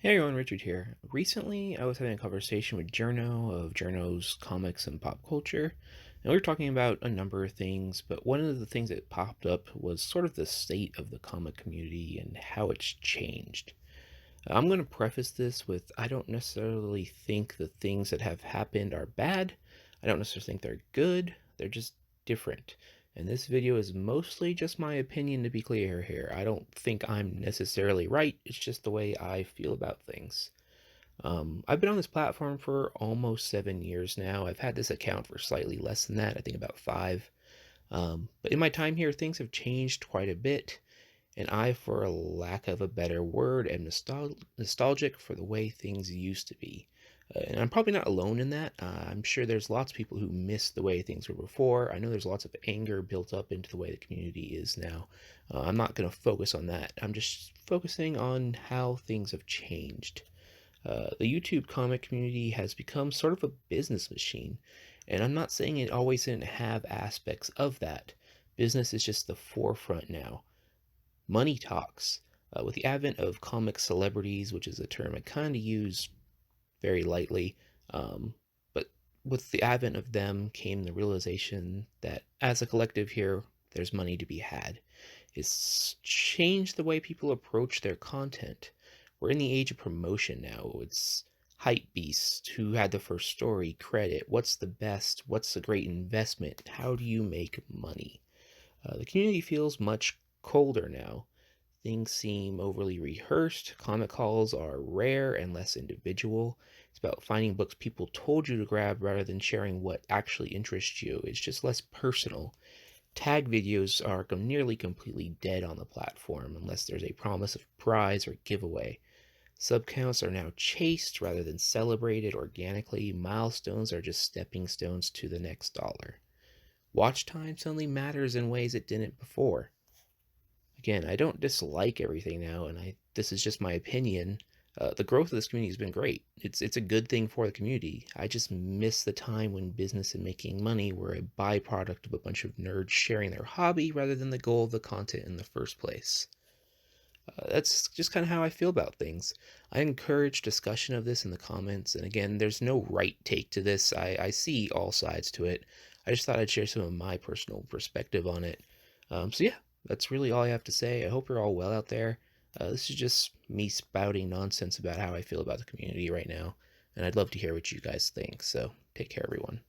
Hey everyone, Richard here. Recently, I was having a conversation with Journo of Journo's Comics and Pop Culture, and we were talking about a number of things, but one of the things that popped up was sort of the state of the comic community and how it's changed. I'm going to preface this with I don't necessarily think the things that have happened are bad. I don't necessarily think they're good. They're just different. And this video is mostly just my opinion, to be clear here. I don't think I'm necessarily right. It's just the way I feel about things. I've been on this platform for almost 7 years now. I've had this account for slightly less than that, I think about five. But in my time here, things have changed quite a bit, and I, for a lack of a better word, am nostalgic for the way things used to be. And I'm probably not alone in that. I'm sure there's lots of people who miss the way things were before. I know there's lots of anger built up into the way the community is now. I'm not going to focus on that. I'm just focusing on how things have changed. The YouTube comic community has become sort of a business machine, and I'm not saying it always didn't have aspects of that. Business is just the forefront now. Money talks. With the advent of comic celebrities, which is a term I kind of use very lightly, but with the advent of them came the realization that as a collective here, there's money to be had. It's changed the way people approach their content. We're in the age of promotion now. It's hype beast, who had the first story, credit, what's the best, what's a great investment, how do you make money? The community feels much colder now. Things seem overly rehearsed. Comic hauls are rare and less individual. It's about finding books people told you to grab rather than sharing what actually interests you. It's just less personal. Tag videos are nearly completely dead on the platform unless there's a promise of prize or giveaway. Sub counts are now chased rather than celebrated organically. Milestones are just stepping stones to the next dollar. Watch time suddenly matters in ways it didn't before. Again, I don't dislike everything now, and this is just my opinion. The growth of this community has been great. It's a good thing for the community. I just miss the time when business and making money were a byproduct of a bunch of nerds sharing their hobby rather than the goal of the content in the first place. That's just kind of how I feel about things. I encourage discussion of this in the comments, and again, there's no right take to this. I see all sides to it. I just thought I'd share some of my personal perspective on it. So yeah, that's really all I have to say. I hope you're all well out there. This is just me spouting nonsense about how I feel about the community right now, and I'd love to hear what you guys think. So take care, everyone.